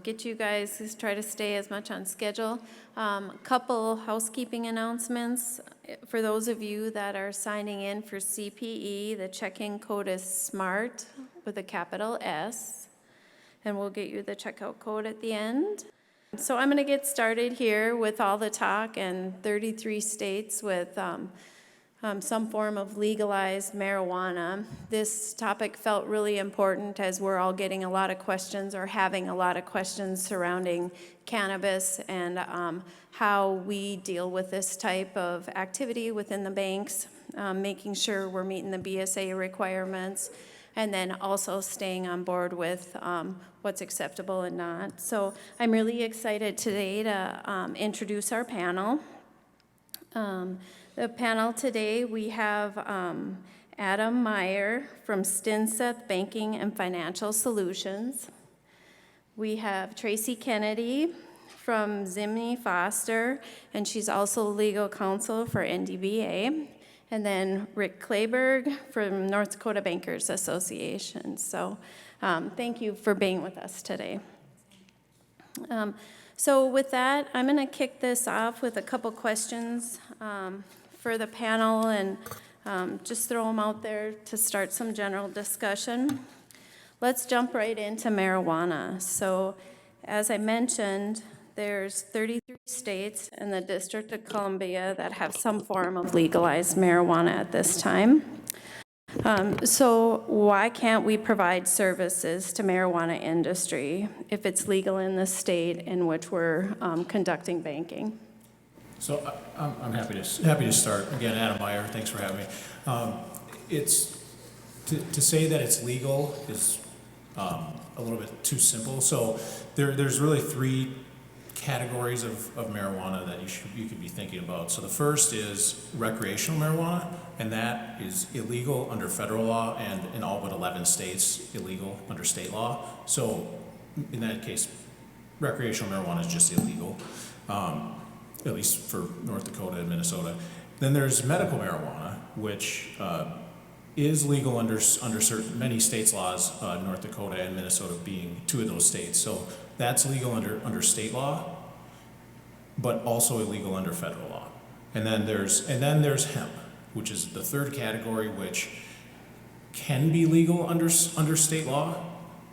get you guys, try to stay as much on schedule. Couple housekeeping announcements. For those of you that are signing in for CPE, the check-in code is SMART with a capital S, and we'll get you the checkout code at the end. So I'm going to get started here with all the talk in 33 states with some form of legalized marijuana. This topic felt really important as we're all getting a lot of questions or having a lot of questions surrounding cannabis and how we deal with this type of activity within the banks, making sure we're meeting the BSA requirements, and then also staying on board with what's acceptable and not. So I'm really excited today to introduce our panel. The panel today, we have Adam Maier from Stinson Banking and Financial Solutions. We have Tracy Kennedy from Zimney Foster, and she's also legal counsel for NDBA. And then Rick Clayburgh from North Dakota Bankers Association. So thank you for being with us today. So with that, I'm going to kick this off with a couple questions for the panel and just throw them out there to start some general discussion. Let's jump right into marijuana. So as I mentioned, there's 33 states in the District of Columbia that have some form of legalized marijuana at this time. So why can't we provide services to marijuana industry if it's legal in the state in which we're conducting banking? So I'm happy to start. Again, Adam Maier, thanks for having me. It's to say that it's legal is a little bit too simple. So there's really three categories of marijuana that you could be thinking about. So the first is recreational marijuana, and that is illegal under federal law and in all but 11 states illegal under state law. So in that case, recreational marijuana is just illegal. At least for North Dakota and Minnesota. Then there's medical marijuana, which is legal under many states' laws, North Dakota and Minnesota being two of those states. So that's legal under state law, but also illegal under federal law. And then there's hemp, which is the third category, which can be legal under state law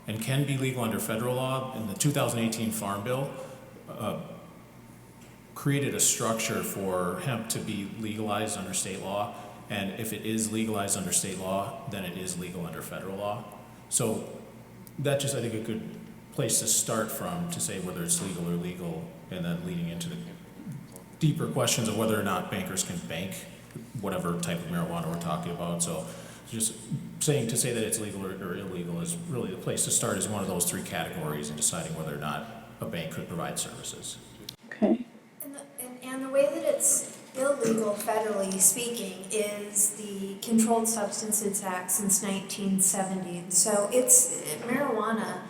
and can be legal under federal law. In the 2018 Farm Bill, created a structure for hemp to be legalized under state law, and if it is legalized under state law, then it is legal under federal law. So that's just, I think, a good place to start from to say whether it's legal or illegal, and then leading into the deeper questions of whether or not bankers can bank whatever type of marijuana we're talking about. So just to say that it's legal or illegal is really the place to start, is one of those three categories in deciding whether or not a bank could provide services. Okay. And the way that it's illegal, federally speaking, is the Controlled Substances Act since 1970. So marijuana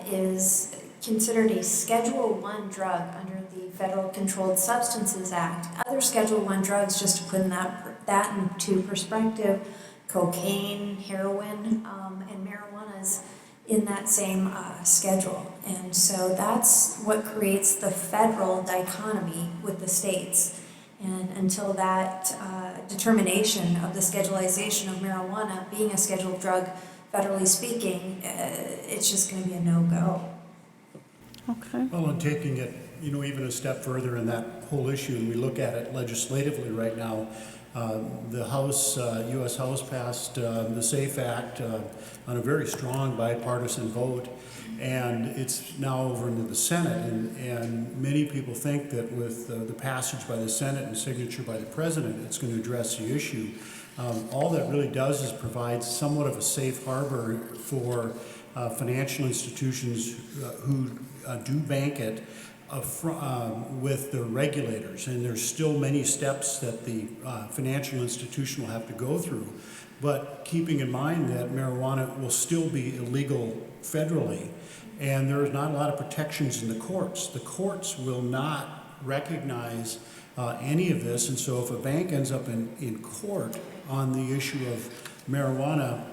is considered a Schedule I drug under the Federal Controlled Substances Act. Other Schedule I drugs, just to put that into perspective, cocaine, heroin, and marijuana is in that same schedule. And so that's what creates the federal dichotomy with the states. And until that determination of the schedulization of marijuana being a scheduled drug, federally speaking, it's just going to be a no-go. Okay. Well, and taking it, even a step further in that whole issue, and we look at it legislatively right now, the House, U.S. House passed the SAFE Act on a very strong bipartisan vote, and it's now over into the Senate, and many people think that with the passage by the Senate and signature by the President, it's going to address the issue. All that really does is provide somewhat of a safe harbor for financial institutions who do bank it with the regulators, and there's still many steps that the financial institution will have to go through. But keeping in mind that marijuana will still be illegal federally, and there's not a lot of protections in the courts. The courts will not recognize any of this, and so if a bank ends up in court on the issue of marijuana,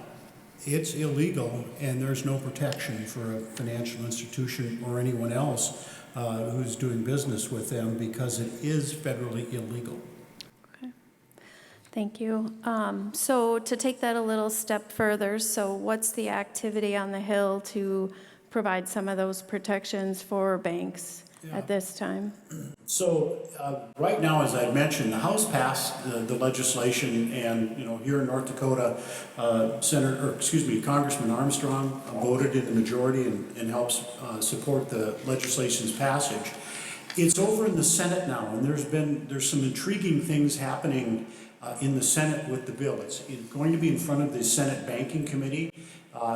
it's illegal, and there's no protection for a financial institution or anyone else who's doing business with them because it is federally illegal. Thank you. So to take that a little step further, so what's the activity on the Hill to provide some of those protections for banks at this time? So right now, as I mentioned, the House passed the legislation, and here in North Dakota, Congressman Armstrong voted in the majority and helps support the legislation's passage. It's over in the Senate now, and there's some intriguing things happening in the Senate with the bill. It's going to be in front of the Senate Banking Committee.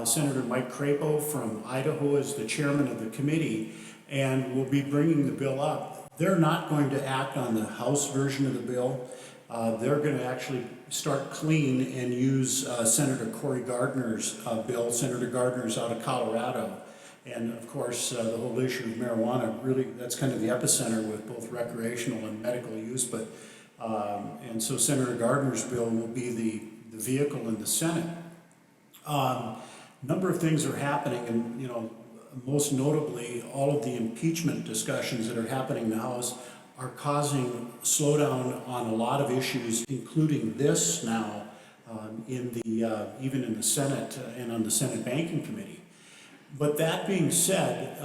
Senator Mike Crapo from Idaho is the chairman of the committee, and will be bringing the bill up. They're not going to act on the House version of the bill. They're going to actually start clean and use Senator Cory Gardner's bill. Senator Gardner's out of Colorado. And of course, the whole issue of marijuana, really, that's kind of the epicenter with both recreational and medical use. But and so Senator Gardner's bill will be the vehicle in the Senate. A number of things are happening, and most notably, all of the impeachment discussions that are happening in the House are causing slowdown on a lot of issues, including this now, even in the Senate and on the Senate Banking Committee. But that being said,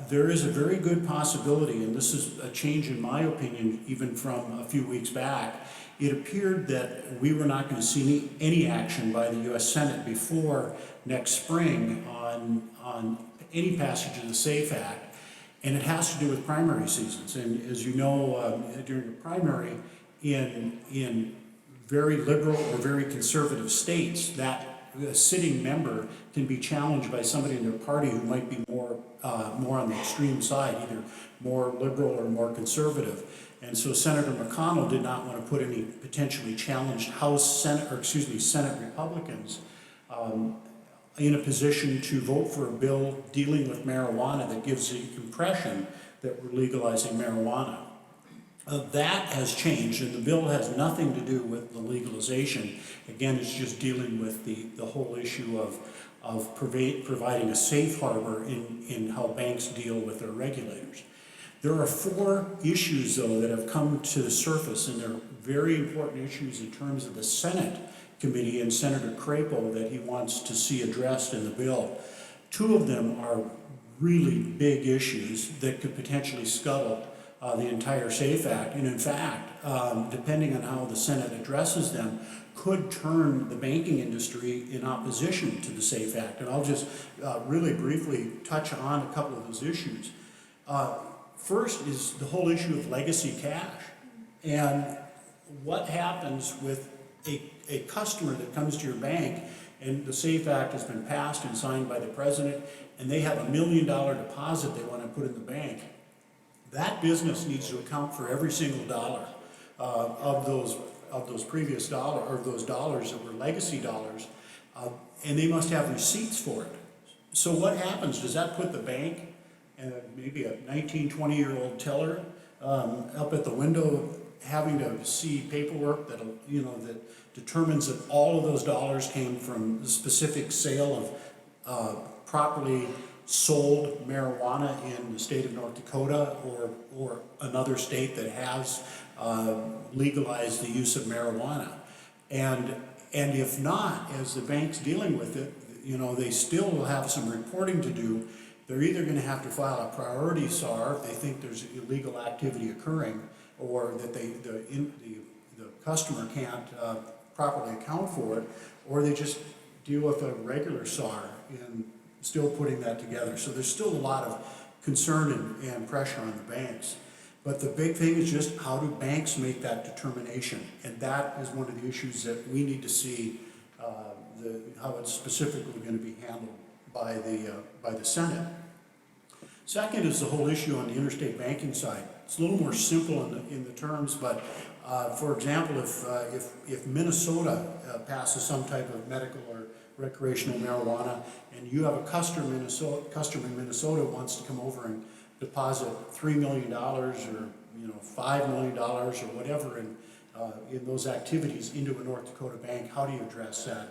there is a very good possibility, and this is a change in my opinion, even from a few weeks back. It appeared that we were not going to see any action by the U.S. Senate before next spring on any passage of the SAFE Act, and it has to do with primary seasons. And as you know, during the primary in very liberal or very conservative states, that a sitting member can be challenged by somebody in their party who might be more on the extreme side, either more liberal or more conservative. And so Senator McConnell did not want to put any potentially challenged Senate Republicans in a position to vote for a bill dealing with marijuana that gives the impression that we're legalizing marijuana. That has changed, and the bill has nothing to do with the legalization. Again, it's just dealing with the whole issue of providing a safe harbor in how banks deal with their regulators. There are 4 issues, though, that have come to the surface, and they're very important issues in terms of the Senate committee and Senator Crapo that he wants to see addressed in the bill. 2 of them are really big issues that could potentially scuttle the entire SAFE Act, and in fact, depending on how the Senate addresses them, could turn the banking industry in opposition to the SAFE Act. And I'll just really briefly touch on a couple of those issues. First is the whole issue of legacy cash, and what happens with a customer that comes to your bank, and the SAFE Act has been passed and signed by the president, and they have $1 million deposit they want to put in the bank. That business needs to account for every single dollar of those previous dollars, or those dollars that were legacy dollars, and they must have receipts for it. So what happens? Does that put the bank and maybe a 19, 20-year-old teller up at the window having to see paperwork that determines that all of those dollars came from the specific sale of properly sold marijuana in the state of North Dakota or another state that has legalized the use of marijuana? And if not, as the bank's dealing with it, they still will have some reporting to do. They're either going to have to file a priority SAR if they think there's illegal activity occurring, or that the customer can't properly account for it, or they just deal with a regular SAR in still putting that together. So there's still a lot of concern and pressure on the banks. But the big thing is just how do banks make that determination? And that is one of the issues that we need to see how it's specifically going to be handled by the Senate. Second is the whole issue on the interstate banking side. It's a little more simple in the terms, but for example, if Minnesota passes some type of medical or recreational marijuana, and you have a customer in Minnesota wants to come over and deposit $3 million or $5 million or whatever in those activities into a North Dakota bank, how do you address that?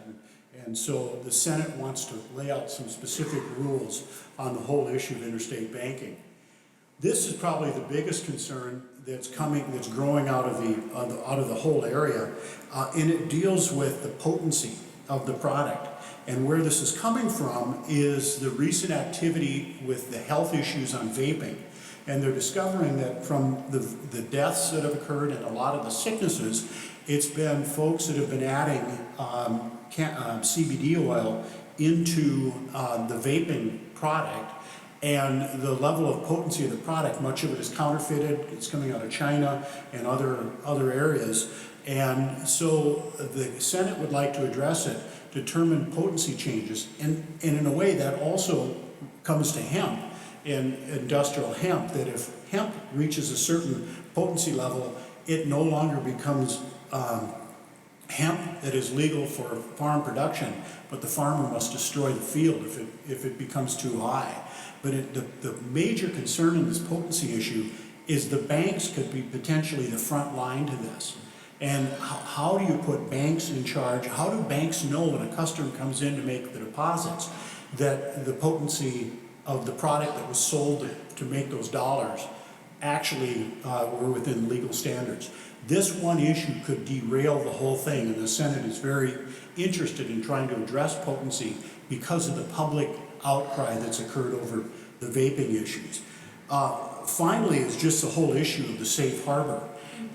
And so the Senate wants to lay out some specific rules on the whole issue of interstate banking. This is probably the biggest concern that's growing out of the whole area, and it deals with the potency of the product. And where this is coming from is the recent activity with the health issues on vaping. And they're discovering that from the deaths that have occurred and a lot of the sicknesses, it's been folks that have been adding CBD oil into the vaping product, and the level of potency of the product, much of it is counterfeited. It's coming out of China and other areas. And so the Senate would like to address it, determine potency changes, and in a way that also comes to hemp and industrial hemp, that if hemp reaches a certain potency level, it no longer becomes hemp that is legal for farm production, but the farmer must destroy the field if it becomes too high. But the major concern in this potency issue is the banks could be potentially the front line to this. And how do you put banks in charge? How do banks know when a customer comes in to make the deposits that the potency of the product that was sold to make those dollars actually were within legal standards? This one issue could derail the whole thing, and the Senate is very interested in trying to address potency because of the public outcry that's occurred over the vaping issues. Finally is just the whole issue of the safe harbor.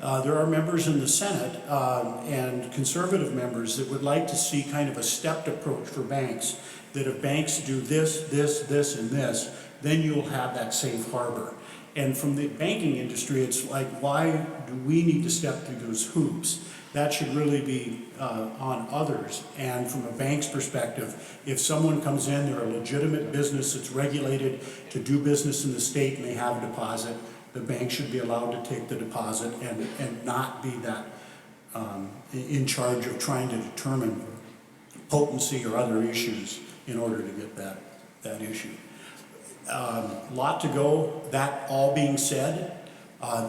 There are members in the Senate and conservative members that would like to see kind of a stepped approach for banks, that if banks do this, and this, then you'll have that safe harbor. And from the banking industry, it's like, why do we need to step through those hoops? That should really be on others. And from a bank's perspective, if someone comes in, they're a legitimate business that's regulated to do business in the state and they have a deposit, the bank should be allowed to take the deposit and not be that in charge of trying to determine potency or other issues in order to get that issue. Lot to go. That all being said,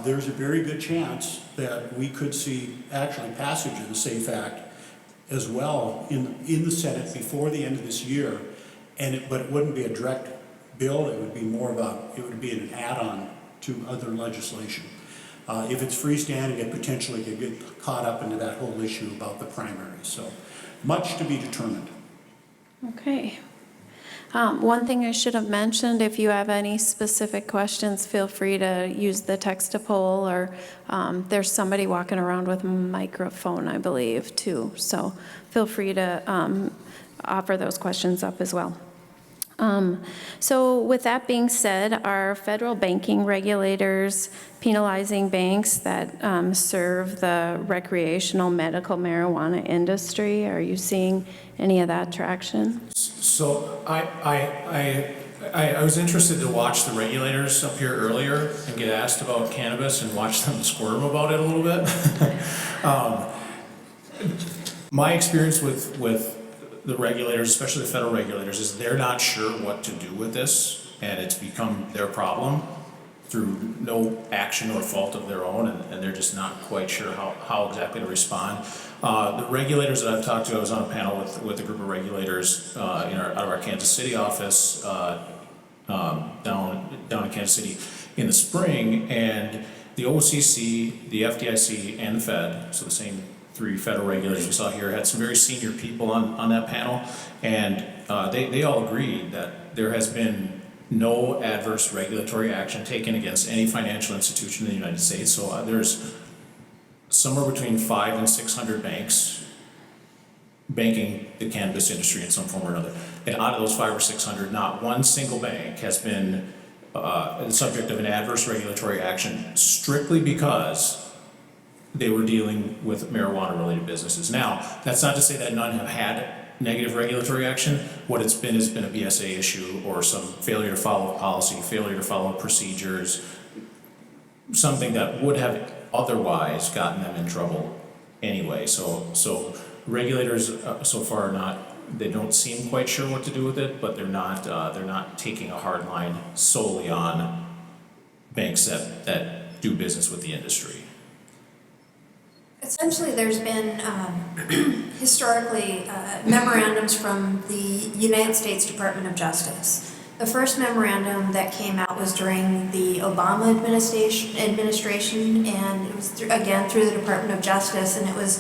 there's a very good chance that we could see actually passage of the SAFE Act as well in the Senate before the end of this year, but it wouldn't be a direct bill. It would be it would be an add-on to other legislation. If it's freestanding, it potentially could get caught up into that whole issue about the primaries. So much to be determined. Okay. One thing I should have mentioned, if you have any specific questions, feel free to use the text-to-poll, or there's somebody walking around with a microphone, I believe, too. So feel free to offer those questions up as well. So with that being said, are federal banking regulators penalizing banks that serve the recreational medical marijuana industry? Are you seeing any of that traction? So I was interested to watch the regulators up here earlier and get asked about cannabis and watch them squirm about it a little bit. My experience with the regulators, especially the federal regulators, is they're not sure what to do with this, and it's become their problem through no action or fault of their own, and they're just not quite sure how exactly to respond. The regulators that I've talked to, I was on a panel with a group of regulators out of our Kansas City office down in Kansas City in the spring, and the OCC, the FDIC, and the Fed, so the same three federal regulators we saw here, had some very senior people on that panel, and they all agreed that there has been no adverse regulatory action taken against any financial institution in the United States. So there's somewhere between 500 and 600 banks banking the cannabis industry in some form or another. And out of those 500 or 600, not one single bank has been the subject of an adverse regulatory action strictly because they were dealing with marijuana-related businesses. Now, that's not to say that none have had negative regulatory action. What it's been has been a BSA issue or some failure to follow policy, failure to follow procedures, something that would have otherwise gotten them in trouble anyway. So regulators so far they don't seem quite sure what to do with it, but they're not taking a hard line solely on banks that do business with the industry. Essentially, there's been historically memorandums from the United States Department of Justice. The first memorandum that came out was during the Obama administration, and it was again through the Department of Justice, and it was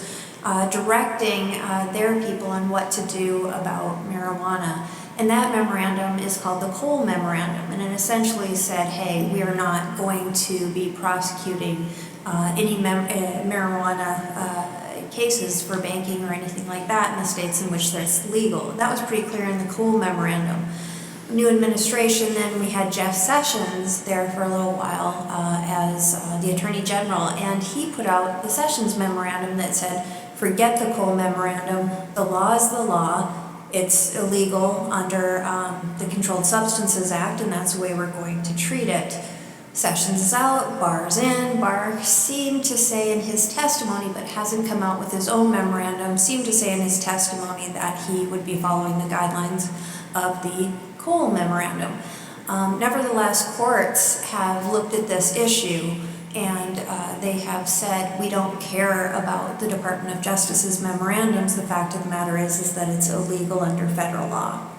directing their people on what to do about marijuana. And that memorandum is called the Cole Memorandum, and it essentially said, hey, we are not going to be prosecuting any marijuana cases for banking or anything like that in the states in which that's legal. That was pretty clear in the Cole Memorandum. New administration, then we had Jeff Sessions there for a little while as the Attorney General, and he put out the Sessions Memorandum that said, forget the Cole Memorandum, the law is the law, it's illegal under the Controlled Substances Act, and that's the way we're going to treat it. Sessions is out, Barr's in. Barr seemed to say in his testimony, but hasn't come out with his own memorandum, seemed to say in his testimony that he would be following the guidelines of the Cole Memorandum. Nevertheless, courts have looked at this issue and they have said, we don't care about the Department of Justice's memorandums. The fact of the matter is that it's illegal under federal law.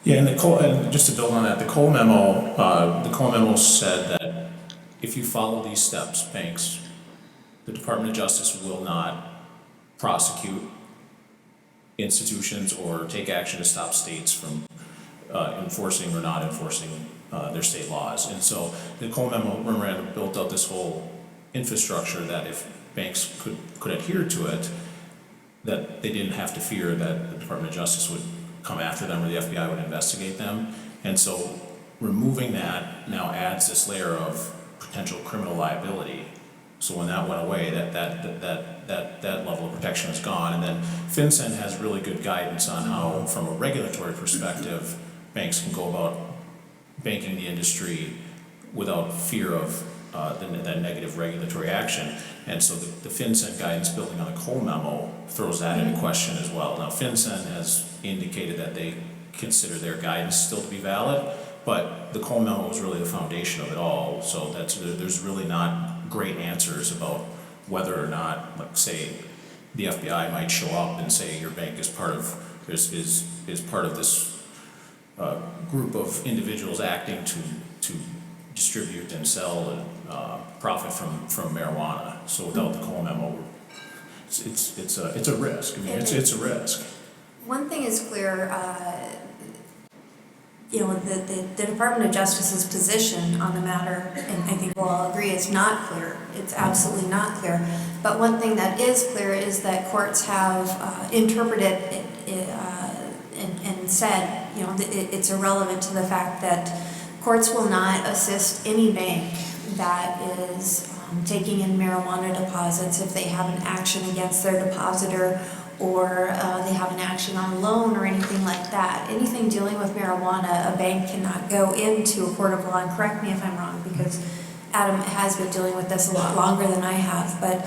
Yeah, and just to build on that, the Cole memo said that if you follow these steps, banks, the Department of Justice will not prosecute institutions or take action to stop states from enforcing or not enforcing their state laws. And so the Cole memorandum built out this whole infrastructure that if banks could adhere to it, that they didn't have to fear that the Department of Justice would come after them or the FBI would investigate them. And so removing that now adds this layer of potential criminal liability. So when that went away, that level of protection is gone. And then FinCEN has really good guidance on how, from a regulatory perspective, banks can go about banking the industry without fear of that negative regulatory action. And so the FinCEN guidance building on the Cole memo throws that into question as well. Now, FinCEN has indicated that they consider their guidance still to be valid, but the Cole memo was really the foundation of it all. So there's really not great answers about whether or not, like, say, the FBI might show up and say your bank is part of this group of individuals acting to distribute and sell and profit from marijuana. So without the Cole memo, it's a risk. I mean, it's a risk. One thing is clear, the Department of Justice's position on the matter, and I think we'll all agree, is not clear. It's absolutely not clear. But one thing that is clear is that courts have interpreted it and said, it's irrelevant to the fact that courts will not assist any bank that is taking in marijuana deposits if they have an action against their depositor or they have an action on a loan or anything like that. Anything dealing with marijuana, a bank cannot go into a court of law, and correct me if I'm wrong, because Adam has been dealing with this a lot longer than I have, but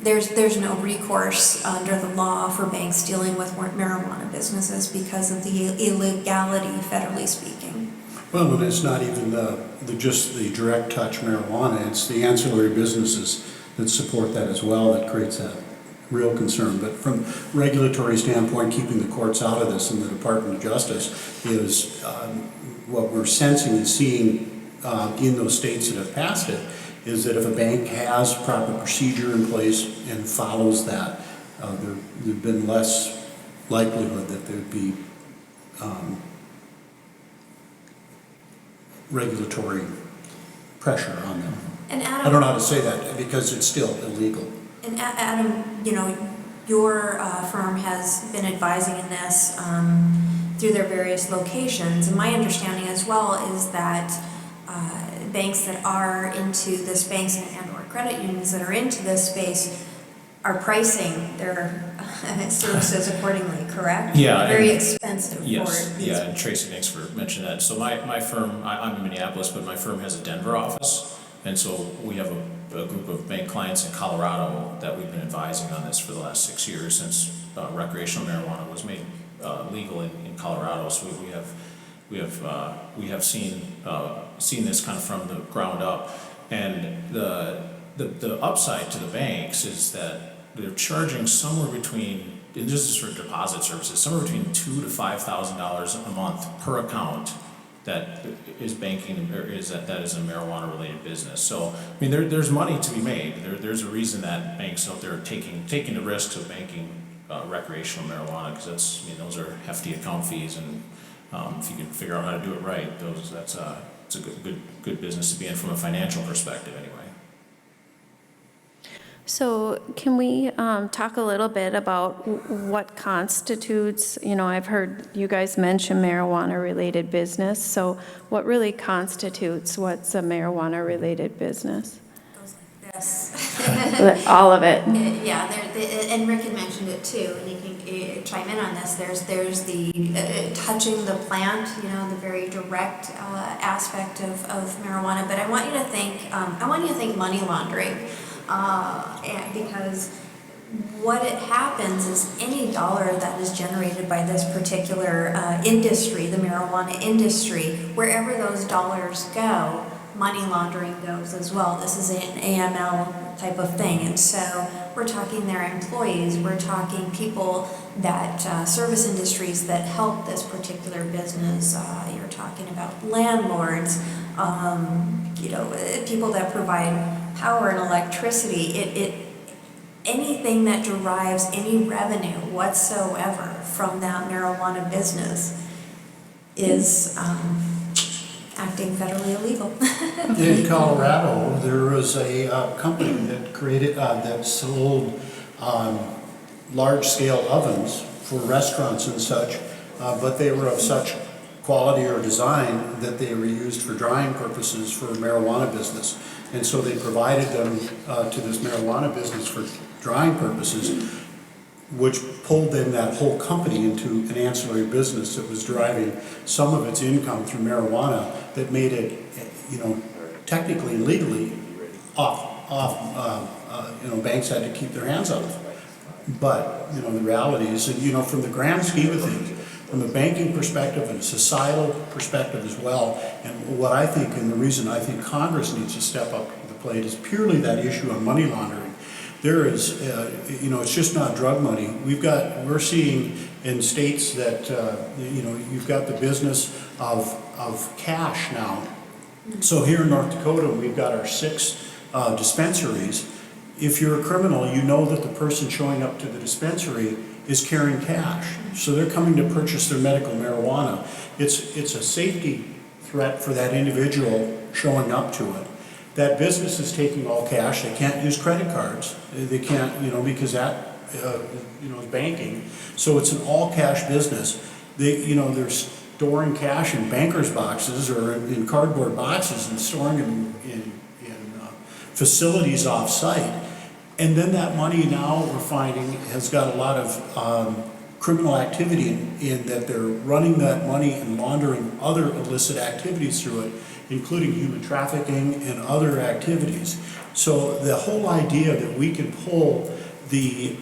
there's no recourse under the law for banks dealing with marijuana businesses because of the illegality, federally speaking. Well, and it's not even just the direct touch marijuana, it's the ancillary businesses that support that as well that creates that real concern. But from regulatory standpoint, keeping the courts out of this and the Department of Justice is what we're sensing and seeing in those states that have passed it, is that if a bank has proper procedure in place and follows that, there'd been less likelihood that there'd be regulatory pressure on them. And Adam, I don't know how to say that because it's still illegal. And Adam, your firm has been advising in this through their various locations, and my understanding as well is that banks that are into this, banks and or credit unions that are into this space are pricing their services accordingly, correct? Yeah. Very expensive. Yes, for these. yeah, and Tracy, thanks for mentioning that. So my firm, I'm in Minneapolis, but my firm has a Denver office, and so we have a group of bank clients in Colorado that we've been advising on this for the last 6 years since recreational marijuana was made legal in Colorado. So we have seen this kind of from the ground up, and the upside to the banks is that they're charging somewhere between, and this is for deposit services, somewhere between $2,000 to $5,000 a month per account that is banking, or that is a marijuana related business. So, I mean, there's money to be made. There's a reason that banks out there are taking the risks of banking recreational marijuana, because that's, I mean, those are hefty account fees, and if you can figure out how to do it right, it's a good business to be in from a financial perspective anyway. So can we talk a little bit about what constitutes, I've heard you guys mention marijuana-related business, so what really constitutes what's a marijuana-related business? Goes like this. All of it. Yeah, and Rick had mentioned it too, and you can chime in on this. There's the touching the plant, the very direct aspect of marijuana. But I want you to think money laundering, and because what it happens is any dollar that is generated by this particular industry, the marijuana industry, wherever those dollars go, money laundering goes as well. This is an AML type of thing. And so we're talking their employees, we're talking people that, service industries that help this particular business. You're talking about landlords, people that provide power and electricity. Anything that derives any revenue whatsoever from that marijuana business is acting federally illegal. In Colorado, there was a company that sold large-scale ovens for restaurants and such, but they were of such quality or design that they were used for drying purposes for marijuana business. And so they provided them to this marijuana business for drying purposes, which pulled then that whole company into an ancillary business that was driving some of its income through marijuana, that made it, technically and legally banks had to keep their hands off. But, the reality is that, from the grand scheme of things, from a banking perspective and a societal perspective as well, and what I think, and the reason I think Congress needs to step up to the plate, is purely that issue on money laundering. There is, it's just not drug money. We're seeing in states that, you've got the business of cash now. So here in North Dakota, we've got our 6 dispensaries. If you're a criminal, you know that the person showing up to the dispensary is carrying cash. So they're coming to purchase their medical marijuana. It's a safety threat for that individual showing up to it. That business is taking all cash. They can't use credit cards. They can't, because that, is banking. So it's an all cash business. They're storing cash in bankers' boxes or in cardboard boxes and storing them in facilities off-site. And then that money now, we're finding, has got a lot of criminal activity in that they're running that money and laundering other illicit activities through it, including human trafficking and other activities. So the whole idea that we can pull the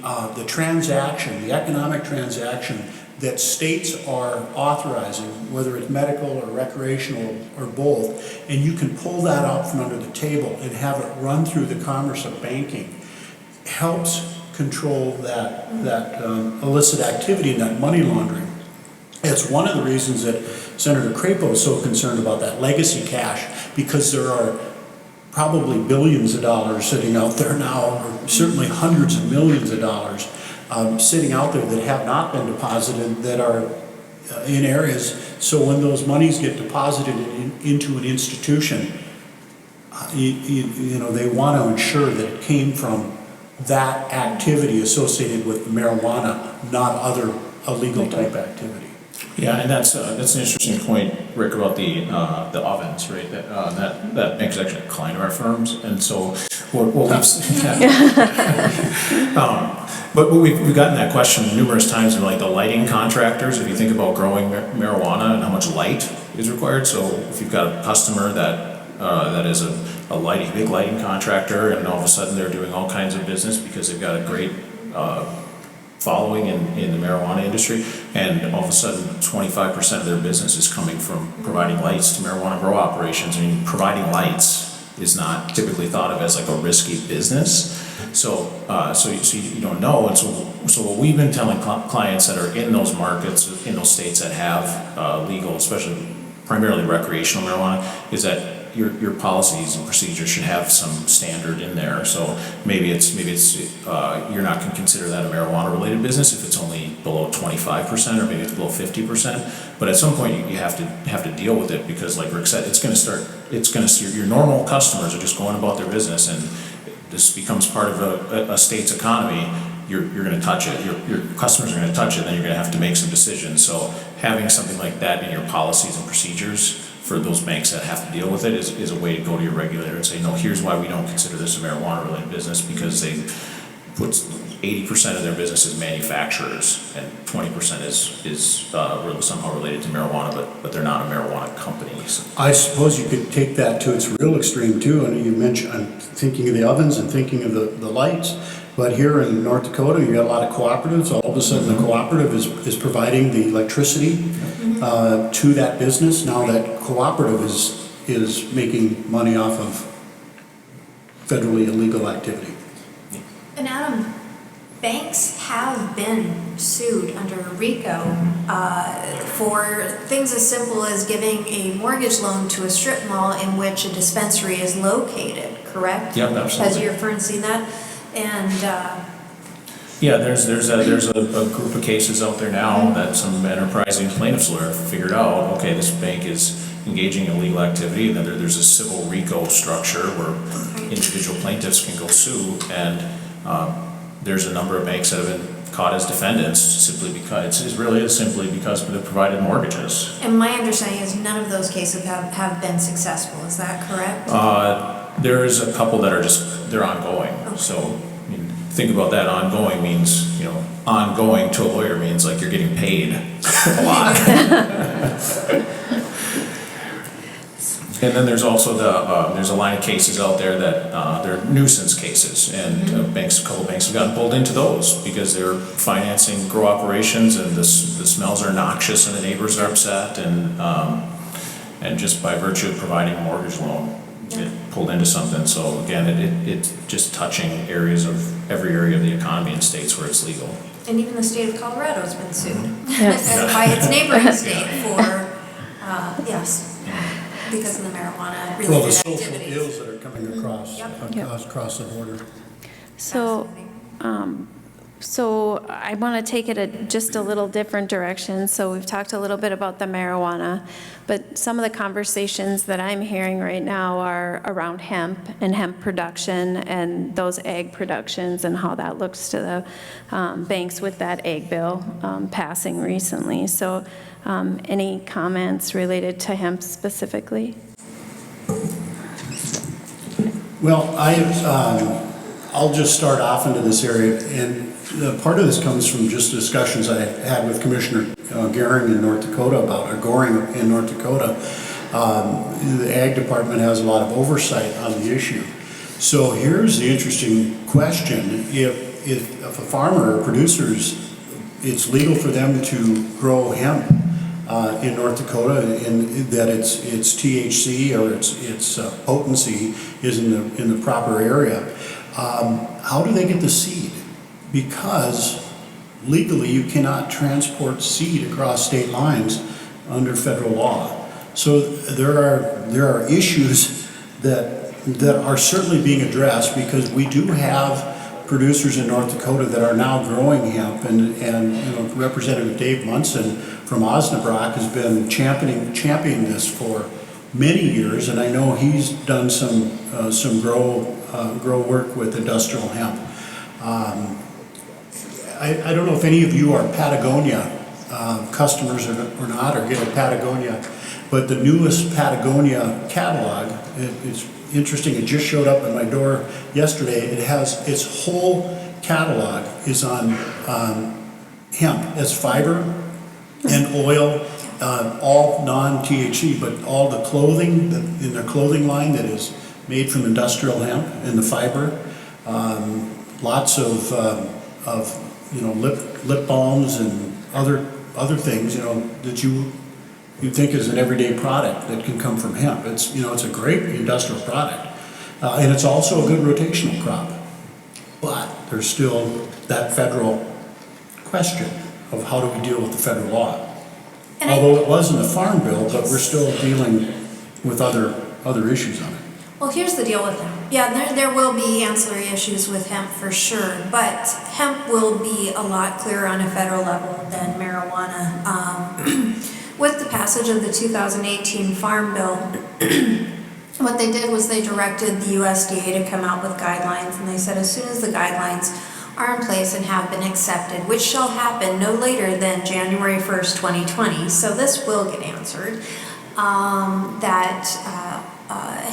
transaction, the economic transaction that states are authorizing, whether it's medical or recreational or both, and you can pull that out from under the table and have it run through the commerce of banking, helps control that illicit activity and that money laundering. It's one of the reasons that Senator Crapo is so concerned about that legacy cash, because there are probably billions of dollars sitting out there now, or certainly hundreds of millions of dollars sitting out there that have not been deposited, that are in areas. So when those monies get deposited into an institution, they want to ensure that it came from that activity associated with marijuana, not other illegal type activity. Yeah, and that's an interesting point, Rick, about the ovens, right? That makes actually a client of our firms, and so what we've gotten that question numerous times in like the lighting contractors. If you think about growing marijuana and how much light is required, so if you've got a customer that is a big lighting contractor, and all of a sudden they're doing all kinds of business because they've got a great following in the marijuana industry, and all of a sudden 25% of their business is coming from providing lights to marijuana grow operations. I mean, providing lights is not typically thought of as like a risky business. So you don't know, and so what we've been telling clients that are in those markets, in those states that have legal, especially primarily recreational marijuana, is that your policies and procedures should have some standard in there. So maybe it's you're not going to consider that a marijuana related business if it's only below 25%, or maybe it's below 50%. But at some point you have to deal with it, because like Rick said, your normal customers are just going about their business, and this becomes part of a state's economy. You're going to touch it. Your customers are going to touch it. Then you're going to have to make some decisions. So having something like that in your policies and procedures for those banks that have to deal with it is a way to go to your regulator and say, no, here's why we don't consider this a marijuana related business, because they put 80% of their business is manufacturers, and 20% is really somehow related to marijuana, but they're not a marijuana company. So. I suppose you could take that to its real extreme too, and you mentioned, I'm thinking of the ovens and thinking of the lights, but here in North Dakota, you got a lot of cooperatives. All of a sudden, the cooperative is providing the electricity to that business. Now that cooperative is making money off of federally illegal activity. And Adam, banks have been sued under RICO for things as simple as giving a mortgage loan to a strip mall in which a dispensary is located, correct? Yep, absolutely. Has your firm seen that? And yeah, there's a group of cases out there now that some enterprising plaintiffs lawyer figured out, okay, this bank is engaging in illegal activity, and then there's a civil RICO structure where individual plaintiffs can go sue, and there's a number of banks that have been caught as defendants simply because simply because they provided mortgages. And my understanding is none of those cases have been successful. Is that correct? There's a couple that are they're ongoing. Okay. So I mean, think about that. Ongoing means, ongoing to a lawyer means like you're getting paid a lot. And then there's also there's a line of cases out there that they're nuisance cases, and a couple banks have gotten pulled into those because they're financing grow operations, and the smells are noxious and the neighbors are upset, and just by virtue of providing a mortgage loan, get pulled into something. So again, it's just touching every area of the economy in states where it's legal. And even the state of Colorado has been sued Yes. by its neighboring state for because of the marijuana related Well, the social activities. ills that are coming across Yep. across the border. So, so I want to take it just a little different direction. So we've talked a little bit about the marijuana, but some of the conversations that I'm hearing right now are around hemp and hemp production and those ag productions and how that looks to the banks with that ag bill passing recently. So any comments related to hemp specifically? Well, I'll just start off into this area, and part of this comes from just discussions I had with Commissioner Goring in North Dakota The Ag Department has a lot of oversight on the issue. So here's the interesting question. If a farmer or producers, it's legal for them to grow hemp in North Dakota, and that its THC or its potency is in the proper area, how do they get the seed? Because legally you cannot transport seed across state lines under federal law. So there are issues that are certainly being addressed, because we do have producers in North Dakota that are now growing hemp, and Representative Dave Munson from Osnabrück has been championing this for many years, and I know he's done some grow work with industrial hemp. I don't know if any of you are Patagonia customers or not, or get a Patagonia, but the newest Patagonia catalog, it's interesting, it just showed up at my door yesterday. It has its whole catalog is on hemp. It's fiber and oil, all non-THC, but all the clothing in their clothing line that is made from industrial hemp, and the fiber, lots of lip balms and other things that you think is an everyday product that can come from hemp. It's a great industrial product. And it's also a good rotational crop. But there's still that federal question of how do we deal with the federal law? And Although it wasn't a farm bill, but we're still dealing with other issues on it. Well, here's the deal with hemp. Yeah, there will be ancillary issues with hemp for sure, but hemp will be a lot clearer on a federal level than marijuana. With the passage of the 2018 Farm Bill, what they did was they directed the USDA to come out with guidelines, and they said as soon as the guidelines are in place and have been accepted, which shall happen no later than January 1st, 2020, so this will get answered, that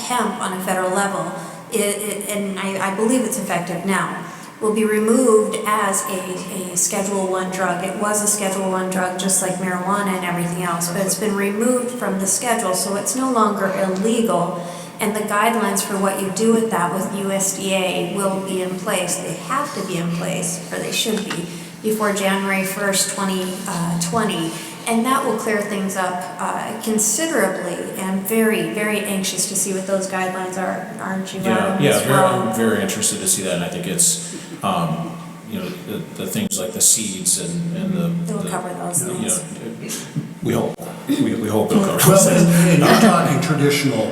hemp on a federal level, and I believe it's effective now, will be removed as a Schedule I drug. It was a Schedule I drug just like marijuana and everything else, but it's been removed from the schedule, so it's no longer illegal. And the guidelines for what you do with that with USDA will be in place. They have to be in place, or they should be, before January 1st, 2020. And that will clear things up considerably, and very, very anxious to see what those guidelines are, aren't you? I'm very interested to see that, and I think it's, the things like the seeds and the. They'll cover those things. We hope it'll cover those Well, things. and you're talking traditional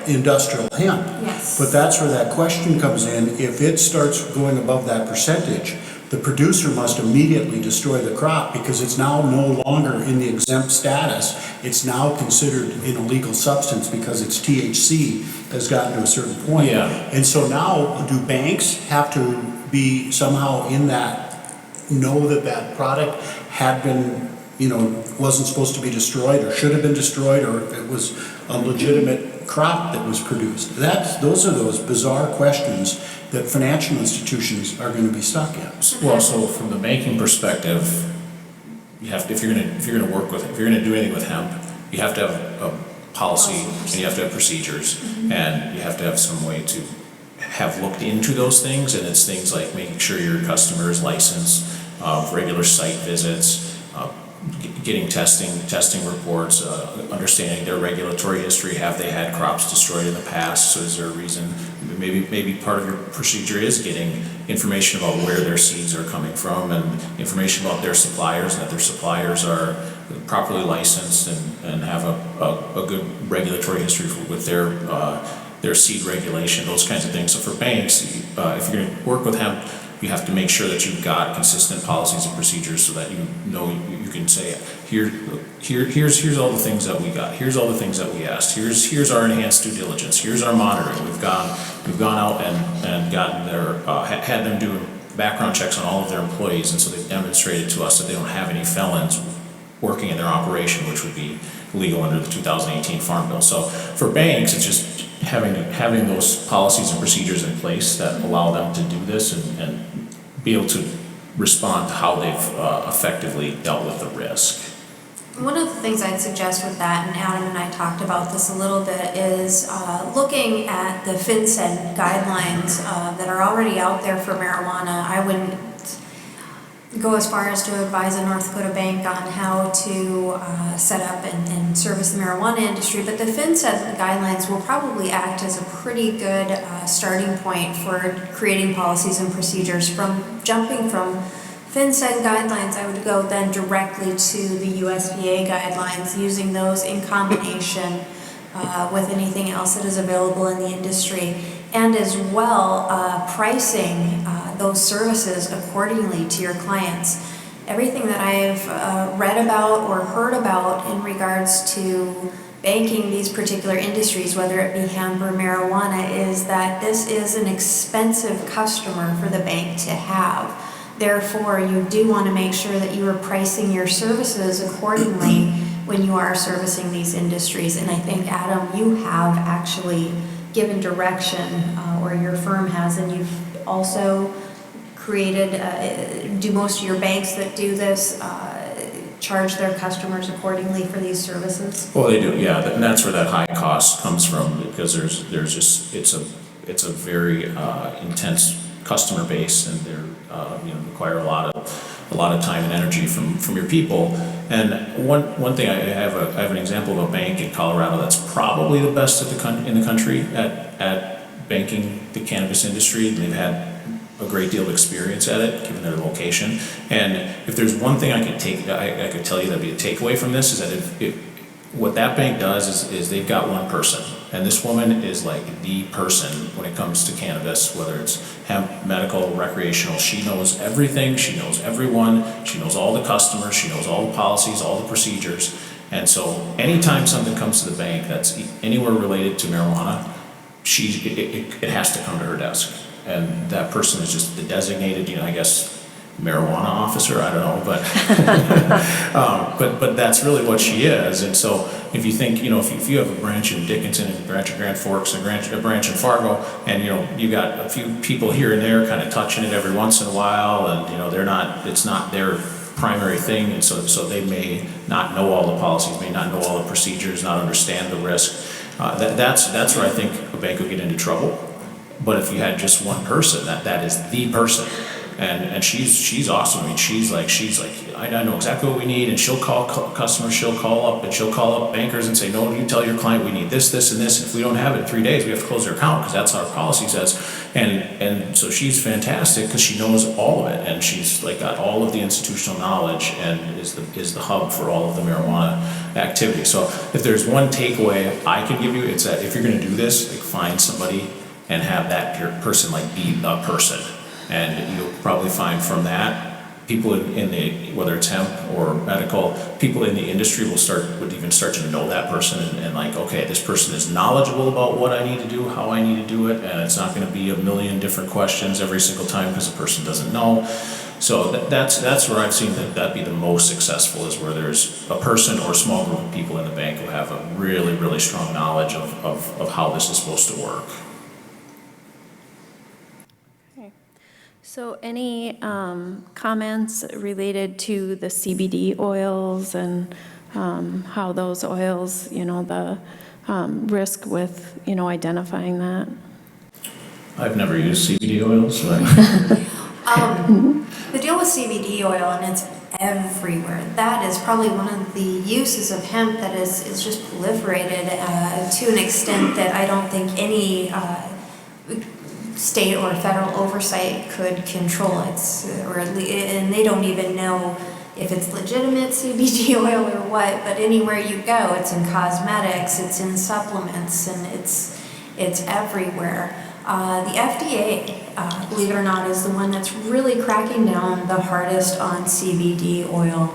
industrial hemp. Yes. But that's where that question comes in. If it starts going above that percentage, the producer must immediately destroy the crop because it's now no longer in the exempt status. It's now considered an illegal substance because its THC has gotten to a certain point. Yeah. And so now, do banks have to be somehow in that, know that that product had been, wasn't supposed to be destroyed or should have been destroyed, or if it was a legitimate crop that was produced? Those are those bizarre questions that financial institutions are going to be stuck in. Well, so from the banking perspective, you have to, if you're gonna work with, if you're gonna do anything with hemp, you have to have a policy and you have to have procedures, and you have to have some way to have looked into those things, and it's things like making sure your customer is licensed, regular site visits, getting testing reports, understanding their regulatory history. Have they had crops destroyed in the past? So is there a reason? Maybe part of your procedure is getting information about where their seeds are coming from, and information about their suppliers, and that their suppliers are properly licensed and have a good regulatory history with their seed regulation, those kinds of things. So for banks, if you're going to work with hemp, you have to make sure that you've got consistent policies and procedures so that you can say, here's all the things that we got, here's all the things that we asked, here's our enhanced due diligence, here's our monitoring. We've gone out and gotten their had them do background checks on all of their employees, and so they've demonstrated to us that they don't have any felons working in their operation, which would be legal under the 2018 Farm Bill. So for banks, it's just having those policies and procedures in place that allow them to do this and be able to respond to how they've effectively dealt with the risk. One of the things I'd suggest with that, and Adam and I talked about this a little bit, is looking at the FinCEN guidelines that are already out there for marijuana. I wouldn't go as far as to advise a North Dakota bank on how to set up and service the marijuana industry, but the FinCEN guidelines will probably act as a pretty good starting point for creating policies and procedures. Jumping from FinCEN guidelines, I would go then directly to the USDA guidelines, using those in combination with anything else that is available in the industry, and as well pricing those services accordingly to your clients. Everything that I've read about or heard about in regards to banking these particular industries, whether it be hemp or marijuana, is that this is an expensive customer for the bank to have. Therefore, you do want to make sure that you are pricing your services accordingly when you are servicing these industries. And I think, Adam, you have actually given direction, or your firm has, and you've also created, do most of your banks that do this charge their customers accordingly for these services? Well, they do, yeah, and that's where that high cost comes from, because there's just, it's a very intense customer base, and they're require a lot of time and energy from your people. And one thing, I have an example of a bank in Colorado that's probably the best in the country at banking the cannabis industry, and they've had a great deal of experience at it, given their location. And if there's one thing I could tell you that'd be a takeaway from this, is that if what that bank does is they've got one person, and this woman is like the person when it comes to cannabis, whether it's hemp, medical, recreational. She knows everything, she knows everyone, she knows all the customers, she knows all the policies, all the procedures. And so anytime something comes to the bank that's anywhere related to marijuana, it has to come to her desk. And that person is just the designated, I guess, marijuana officer, I don't know, but that's really what she is. And so if you think, if you have a branch in Dickinson, and a branch in Grand Forks, and a branch in Fargo, and you got a few people here and there kind of touching it every once in a while, and it's not their primary thing, and so they may not know all the policies, may not know all the procedures, not understand the risk. That's where I think a bank will get into trouble. But if you had just one person, that is the person, and she's awesome. I mean, she's like I know exactly what we need, and she'll call customers, she'll call up bankers and say, no, you tell your client we need this, this, and this. And if we don't have it in 3 days, we have to close their account, because that's how our policy says. And so she's fantastic because she knows all of it, and she's like got all of the institutional knowledge, and is the hub for all of the marijuana activity. So if there's one takeaway I could give you, it's that if you're going to do this, like, find somebody and have that person be the person. And you'll probably find from that, people in the, whether it's hemp or medical, people in the industry would even start to know that person, and like, okay, this person is knowledgeable about what I need to do, how I need to do it, and it's not going to be a million different questions every single time because the person doesn't know. So that's where I've seen that be the most successful, is where there's a person or a small group of people in the bank who have a really, really strong knowledge of how this is supposed to work. So any comments related to the CBD oils and how those oils, the risk with, identifying that? I've never used CBD oils. So The deal with CBD oil, and it's everywhere, that is probably one of the uses of hemp that is just proliferated to an extent that I don't think any state or federal oversight could control it, and they don't even know if it's legitimate CBD oil or what. But anywhere you go, it's in cosmetics, it's in supplements, and it's everywhere. The FDA, believe it or not, is the one that's really cracking down the hardest on CBD oil.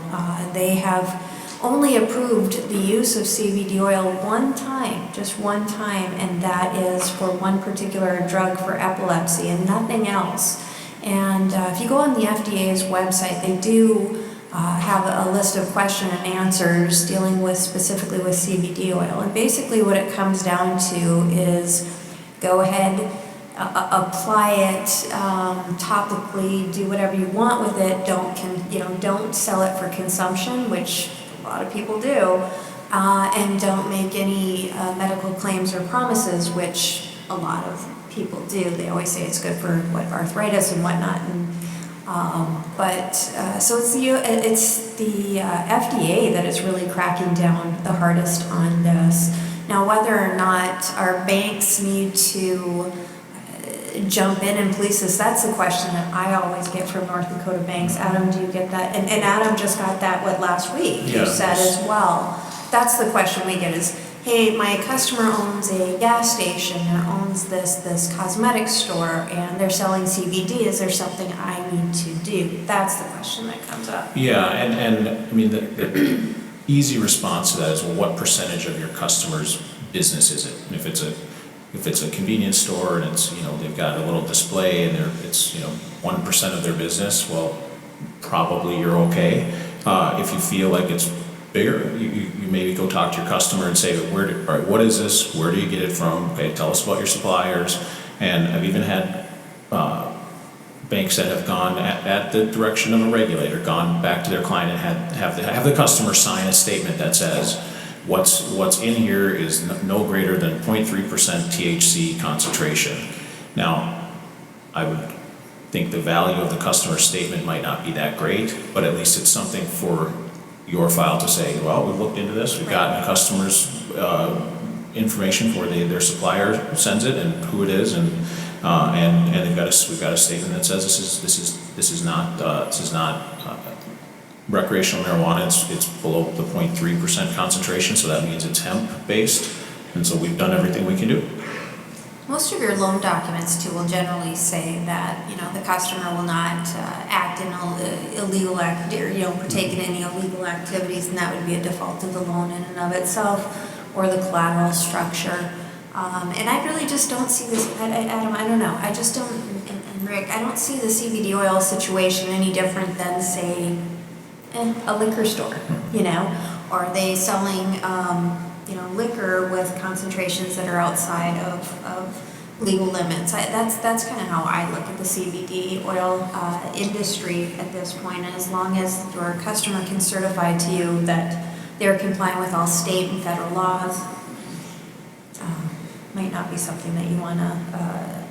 They have only approved the use of CBD oil one time, just one time, and that is for one particular drug for epilepsy and nothing else. And if you go on the FDA's website, they do have a list of question and answers dealing with specifically with CBD oil. And basically what it comes down to is go ahead, apply it topically, do whatever you want with it. Don't sell it for consumption, which a lot of people do, and don't make any medical claims or promises, which a lot of people do. They always say it's good for arthritis and whatnot, and so it's the FDA that is really cracking down the hardest on this. Now, whether or not our banks need to jump in and police this, that's the question that I always get from North Dakota banks. Adam, do you get that? And Adam just got that, last week, you said as well. That's the question we get is, hey, my customer owns a gas station or owns this cosmetic store and they're selling CBD. Is there something I need to do? That's the question that comes up. Yeah, and I mean, the easy response to that is, well, what percentage of your customers' business is it? And if it's a convenience store and it's, they've got a little display and it's 1% of their business, well, probably you're okay. If you feel like it's bigger, you maybe go talk to your customer and say, all right, what is this? Where do you get it from? Okay, tell us about your suppliers. And I've even had banks that have gone at the direction of a regulator, gone back to their client and have the customer sign a statement that says, what's in here is no greater than 0.3% THC concentration. Now, I would think the value of the customer statement might not be that great, but at least it's something for your file to say, well, we've looked into this, we've gotten customers information for their supplier sends it and who it is, and we've got a statement that says this is not recreational marijuana. It's below the 0.3% concentration, so that means it's hemp based, and so we've done everything we can do. Most of your loan documents too will generally say that, the customer will not act in illegal partake in any illegal activities, and that would be a default of the loan in and of itself, or the collateral structure. And I really just don't see this, Adam, I don't know, I just don't, and Rick, I don't see the CBD oil situation any different than, say, a liquor store, or are they selling, liquor with concentrations that are outside of legal limits. That's kind of how I look at the CBD oil industry at this point. And as long as your customer can certify to you that they're complying with all state and federal laws, might not be something that you want to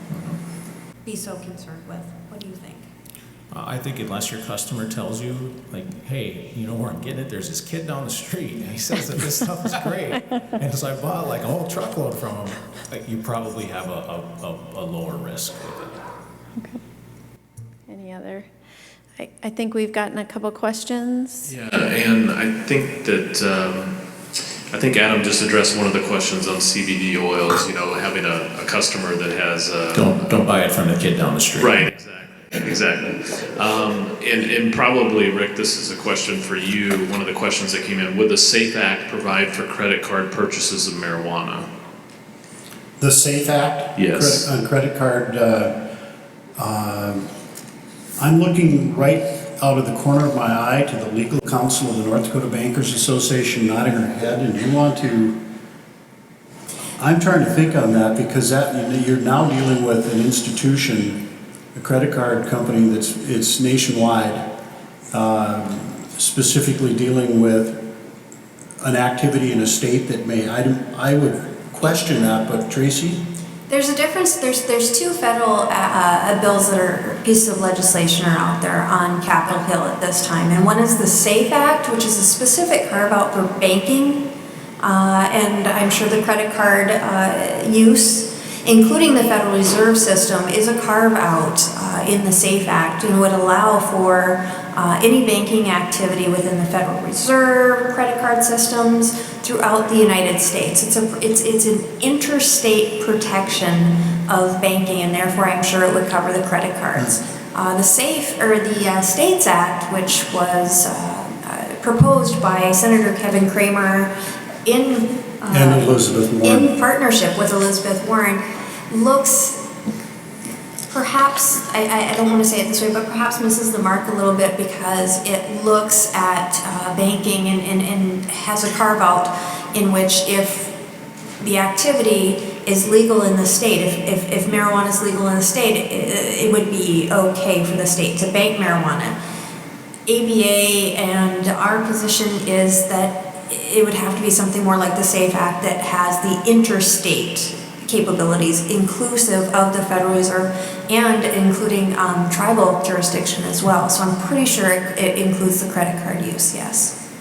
be so concerned with. What do you think? I think unless your customer tells you, like, hey, where I'm getting it, there's this kid down the street, and he says that this stuff is great, and so I bought like a whole truckload from him, you probably have a lower risk with it. Okay. Any other? I think we've gotten a couple questions. Yeah, and I think that, Adam just addressed one of the questions on CBD oils, having a customer that has... Don't buy it from the kid down the street. Right, exactly. And probably, Rick, this is a question for you. One of the questions that came in, would the SAFE Act provide for credit card purchases of marijuana? The SAFE Act? Yes. On credit card, I'm looking right out of the corner of my eye to the legal counsel of the North Dakota Bankers Association nodding her head, and you want to... I'm trying to think on that, because you're now dealing with an institution, a credit card company it's nationwide, specifically dealing with an activity in a state that may, I would question that, but Tracy? There's a difference. There's two federal bills that are pieces of legislation are out there on Capitol Hill at this time, and one is the SAFE Act, which is a specific carve out for banking, and I'm sure the credit card use, including the Federal Reserve System, is a carve out in the SAFE Act and would allow for any banking activity within the Federal Reserve, credit card systems throughout the United States. It's an interstate protection of banking, and therefore I'm sure it would cover the credit cards. The States Act, which was proposed by Senator Kevin Cramer in partnership with Elizabeth Warren, looks perhaps, I don't want to say it this way, but perhaps misses the mark a little bit, because it looks at banking and has a carve out in which if the activity is legal in the state, if marijuana is legal in the state, it would be okay for the state to bank marijuana. ABA and our position is that it would have to be something more like the SAFE Act that has the interstate capabilities inclusive of the Federal Reserve and including tribal jurisdiction as well. So I'm pretty sure it includes the credit card use, yes.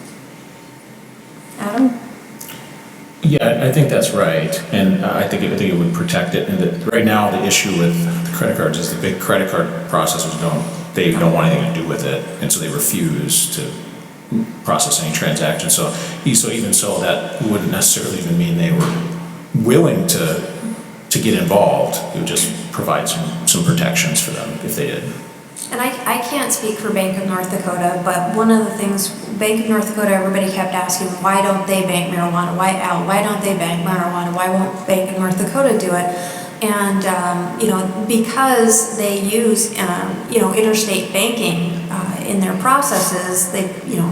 Adam? Yeah, I think that's right, and I think it would protect it. And right now, the issue with the credit cards is the big credit card processors don't want anything to do with it, and so they refuse to process any transactions. So even so, that wouldn't necessarily even mean they were willing to get involved. It would just provide some protections for them if they did. And I can't speak for Bank of North Dakota, but one of the things, Bank of North Dakota, everybody kept asking, why don't they bank marijuana? Why don't they bank marijuana? Why won't Bank of North Dakota do it? And, because they use, interstate banking in their processes, they,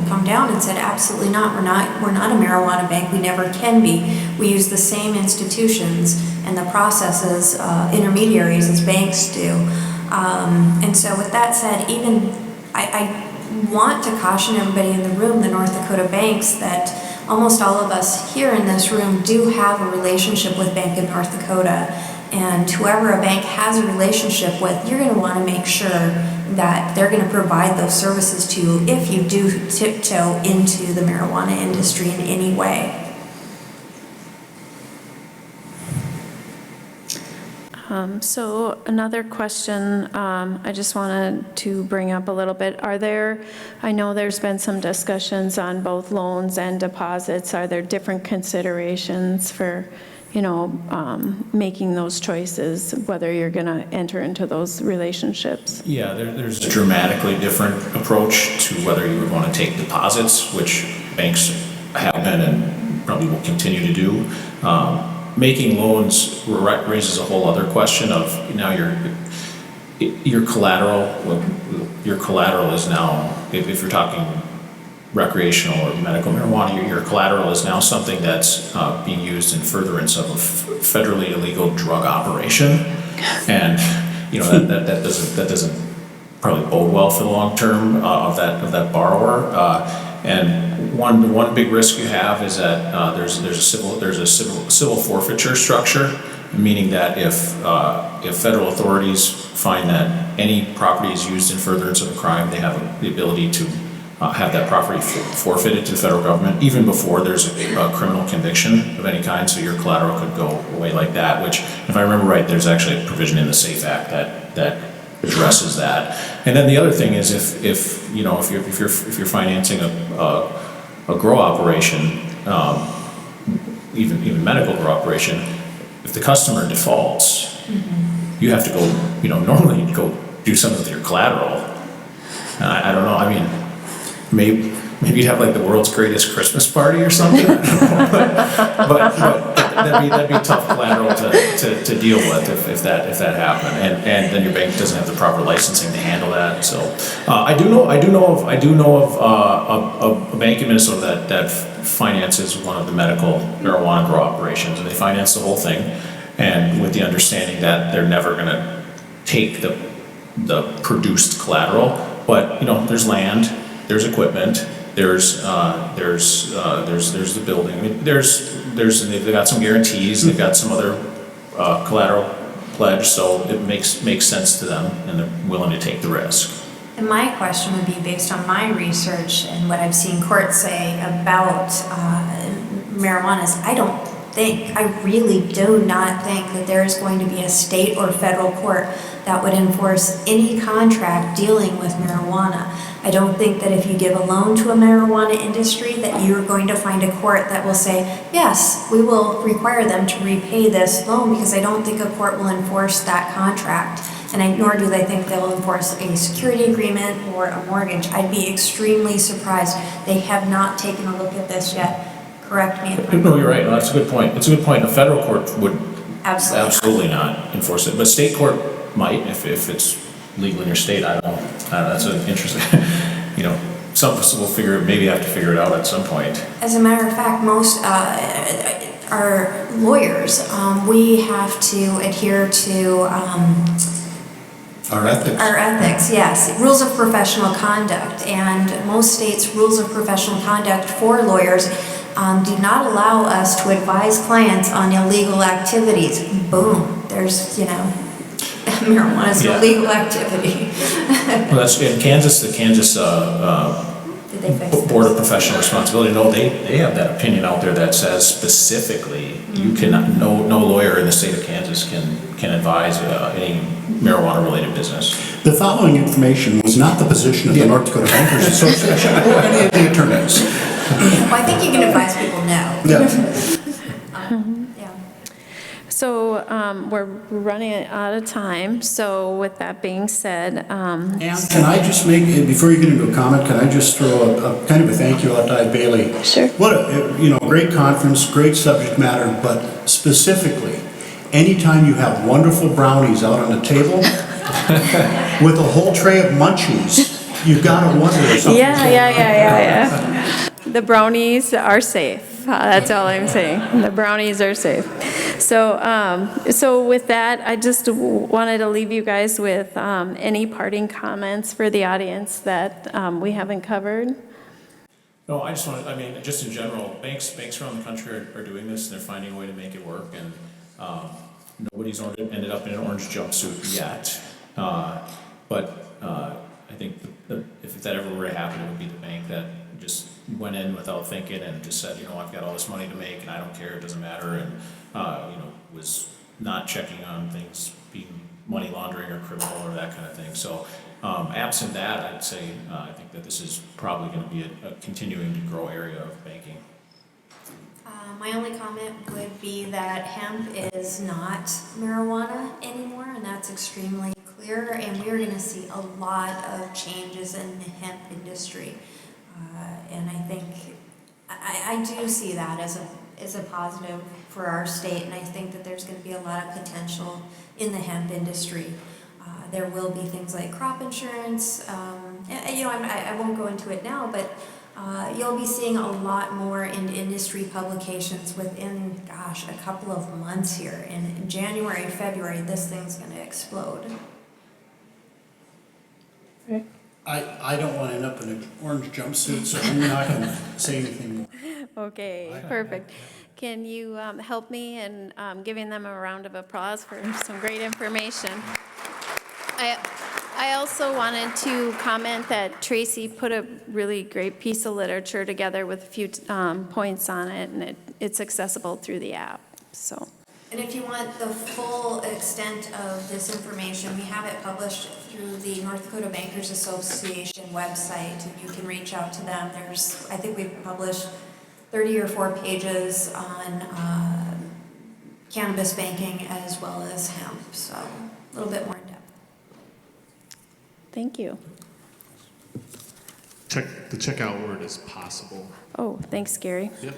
come down and said, absolutely not. We're not a marijuana bank. We never can be. We use the same institutions and the processes, intermediaries as banks do. And so with that said, I want to caution everybody in the room, the North Dakota banks, that almost all of us here in this room do have a relationship with Bank of North Dakota. And whoever a bank has a relationship with, you're going to want to make sure that they're going to provide those services to you if you do tiptoe into the marijuana industry in any way. So another question I just wanted to bring up a little bit. I know there's been some discussions on both loans and deposits. Are there different considerations for, making those choices, whether you're going to enter into those relationships? Yeah, there's a dramatically different approach to whether you would want to take deposits, which banks have been and probably will continue to do. Making loans raises a whole other question of now your collateral. Your collateral is now, if you're talking recreational or medical marijuana, your collateral is now something that's being used in furtherance of a federally illegal drug operation, and that doesn't probably bode well for the long term of that borrower. And one big risk you have is that there's a civil forfeiture structure, meaning that if federal authorities find that any property is used in furtherance of a crime, they have the ability to have that property forfeited to the federal government even before there's a criminal conviction of any kind. So your collateral could go away like that. Which, if I remember right, there's actually a provision in the SAFE Act that addresses that. And then the other thing is if you're financing a grow operation, even medical grow operation, if the customer defaults, you have to go, normally go do something with your collateral. I don't know. I mean, maybe you'd have like the world's greatest Christmas party or something. but that'd be tough collateral to deal with if that happened, and then your bank doesn't have the proper licensing to handle that. So I do know of a bank in Minnesota that finances one of the medical marijuana grow operations, and they finance the whole thing, and with the understanding that they're never going to take the produced collateral. But there's land, there's equipment, there's the building. I mean, they've got some guarantees, they've got some other collateral pledge, so it makes sense to them, and they're willing to take the risk. And my question would be based on my research and what I've seen courts say about marijuana is I really do not think that there is going to be a state or federal court that would enforce any contract dealing with marijuana. I don't think that if you give a loan to a marijuana industry that you're going to find a court that will say, yes, we will require them to repay this loan, because I don't think a court will enforce that contract. And nor do they think they'll enforce a security agreement or a mortgage. I'd be extremely surprised. They have not taken a look at this yet. Correct me if I'm wrong. No, you're right. No, that's a good point. It's a good point. A federal court would Absolutely not enforce it, but state court might if it's legal in your state. I don't know. That's an interesting. Some of us will maybe have to figure it out at some point. As a matter of fact, most our lawyers, we have to adhere to Our ethics. our ethics, yes, rules of professional conduct, and most states' rules of professional conduct for lawyers do not allow us to advise clients on illegal activities. Boom, there's, marijuana is an illegal activity. Well, that's in Kansas. The Kansas Did they fix this? Board of Professional Responsibility. No, they have that opinion out there that says specifically you cannot. No lawyer in the state of Kansas can advise any marijuana-related business. The following information was not the position of the North Dakota Bankers Association or any of the attorneys. Well, I think you can advise people now. Yeah. Yeah. So we're running out of time. So with that being said, And can I just make, before you get into a comment, can I just throw a kind of a thank you out to Eide Bailey? Sure. What a great conference, great subject matter, but specifically, anytime you have wonderful brownies out on the table with a whole tray of munchies, you've got to wonder if something's yeah. The brownies are safe. That's all I'm saying. The brownies are safe. So with that, I just wanted to leave you guys with any parting comments for the audience that we haven't covered. No, just in general, banks around the country are doing this, and they're finding a way to make it work, and nobody's ended up in an orange jumpsuit yet. But I think if that ever were to happen, it would be the bank that just went in without thinking and just said, I've got all this money to make, and I don't care, it doesn't matter, and was not checking on things being money laundering or criminal or that kind of thing. So absent that, I'd say I think that this is probably going to be a continuing to grow area of banking. My only comment would be that hemp is not marijuana anymore, and that's extremely clear, and we're gonna see a lot of changes in the hemp industry. And I think, I do see that as a positive for our state, and I think that there's gonna be a lot of potential in the hemp industry. There will be things like crop insurance, and, you know, I won't go into it now, but you'll be seeing a lot more in industry publications within, gosh, a couple of months here. In January, February, this thing's gonna explode. I don't want to end up in an orange jumpsuit, so I'm not going to say anything more. Okay, perfect. Can you help me in giving them a round of applause for some great information? I also wanted to comment that Tracy put a really great piece of literature together with a few points on it, and it's accessible through the app, so. And if you want the full extent of this information, we have it published through the North Dakota Bankers Association website, and you can reach out to them. There's, I think we've published 30 or 4 pages on cannabis banking as well as hemp, so a little bit more in depth. Thank you. The checkout word is possible. Oh, thanks, Gary. Yep.